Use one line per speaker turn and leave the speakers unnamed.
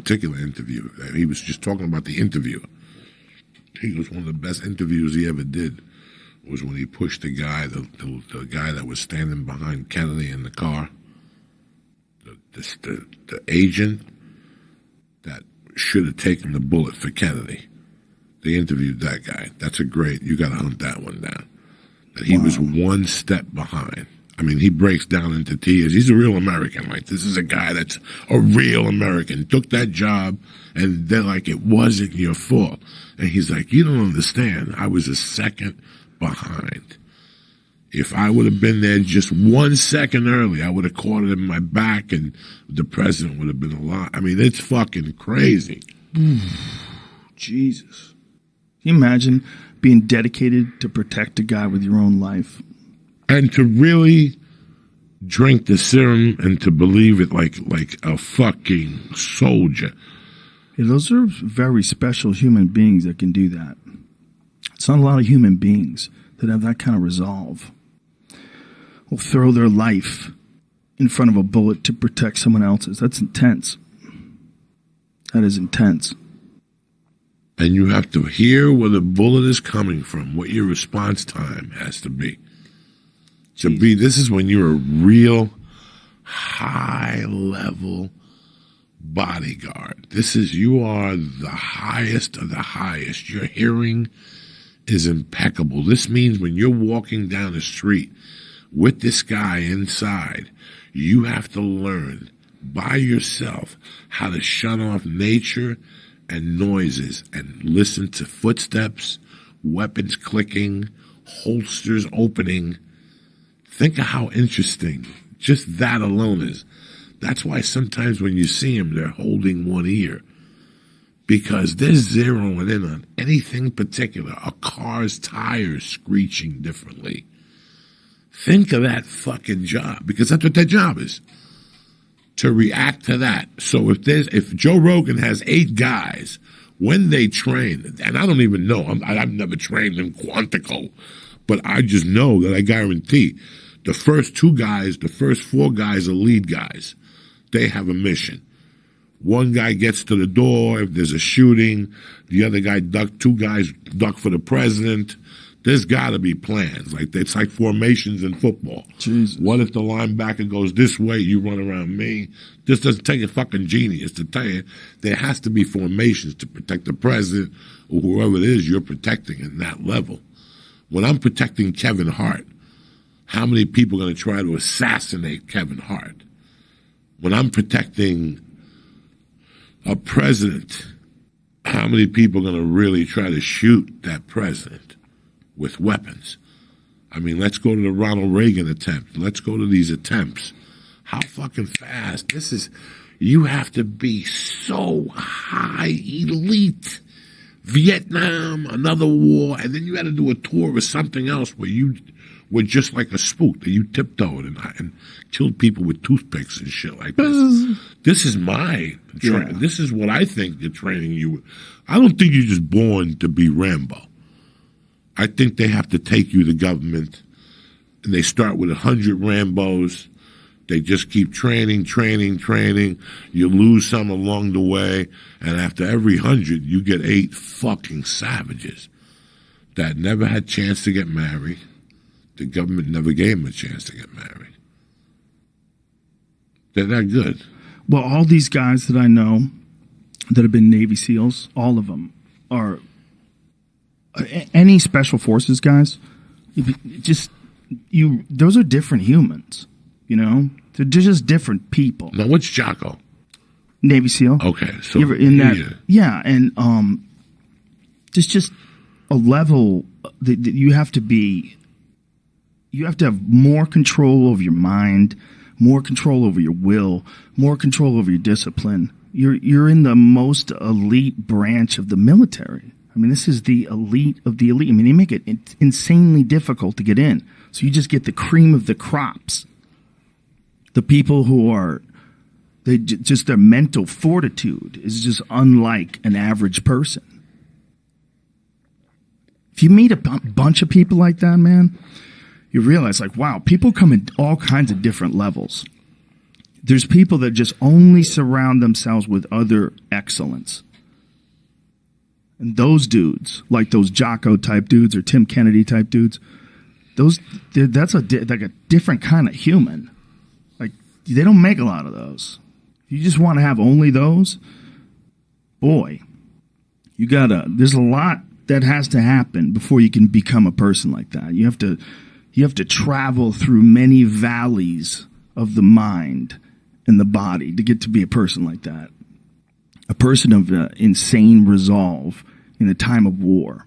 particular interview. He was just talking about the interview. He goes, one of the best interviews he ever did was when he pushed the guy, the guy that was standing behind Kennedy in the car, the agent that should have taken the bullet for Kennedy. They interviewed that guy. That's a great, you got to hunt that one down. That he was one step behind. I mean, he breaks down into tears. He's a real American. Like, this is a guy that's a real American. Took that job, and they're like, it wasn't your fault. And he's like, you don't understand. I was a second behind. If I would have been there just 1 second early, I would have caught it in my back, and the president would have been alive. I mean, it's fucking crazy.
Jesus. Can you imagine being dedicated to protect a guy with your own life?
And to really drink the serum and to believe it like a fucking soldier.
Yeah, those are very special human beings that can do that. It's not a lot of human beings that have that kind of resolve. Will throw their life in front of a bullet to protect someone else's. That's intense. That is intense.
And you have to hear where the bullet is coming from, what your response time has to be. This is when you're a real high-level bodyguard. You are the highest of the highest. Your hearing is impeccable. This means when you're walking down the street with this guy inside, you have to learn by yourself how to shut off nature and noises and listen to footsteps, weapons clicking, holsters opening. Think of how interesting just that alone is. That's why sometimes when you see them, they're holding one ear. Because they're zeroing in on anything particular. A car's tires screeching differently. Think of that fucking job, because that's what their job is. To react to that. So if Joe Rogan has 8 guys, when they train, and I don't even know, I've never trained in Quantico, but I just know that I guarantee the first 2 guys, the first 4 guys are lead guys. They have a mission. One guy gets to the door if there's a shooting. The other guy 2 guys duck for the president. There's got to be plans. It's like formations in football.
Jesus.
What if the linebacker goes this way, you run around me? This doesn't take a fucking genius to tell you there has to be formations to protect the president or whoever it is you're protecting at that level. When I'm protecting Kevin Hart, how many people are going to try to assassinate Kevin Hart? When I'm protecting a president, how many people are going to really try to shoot that president with weapons? I mean, let's go to the Ronald Reagan attempt. Let's go to these attempts. How fucking fast. You have to be so high elite. Vietnam, another war, and then you had to do a tour of something else where you were just like a spook, that you tiptoed and killed people with toothpicks and shit like this. This is this is what I think they're training you. I don't think you're just born to be Rambo. I think they have to take you to government, and they start with 100 Rambos. They just keep training. You lose some along the way, and after every 100, you get 8 fucking savages that never had a chance to get married. The government never gave them a chance to get married. They're that good.
Well, all these guys that I know that have been Navy SEALs, all of them are any special forces guys. Those are different humans. You know, they're just different people.
Now, what's Jocko?
Navy SEAL.
Okay, so
in that, yeah, and there's just a level that you have to be. You have to have more control over your mind, more control over your will, more control over your discipline. You're in the most elite branch of the military. I mean, this is the elite of the elite. I mean, they make it insanely difficult to get in. So you just get the cream of the crops. The people who are, just their mental fortitude is just unlike an average person. If you meet a bunch of people like that, man, you realize, like, wow, people come in all kinds of different levels. There's people that just only surround themselves with other excellence. And those dudes, like those Jocko type dudes or Tim Kennedy type dudes, that's like a different kind of human. Like, they don't make a lot of those. If you just want to have only those, boy, there's a lot that has to happen before you can become a person like that. You have to travel through many valleys of the mind and the body to get to be a person like that. A person of insane resolve in a time of war.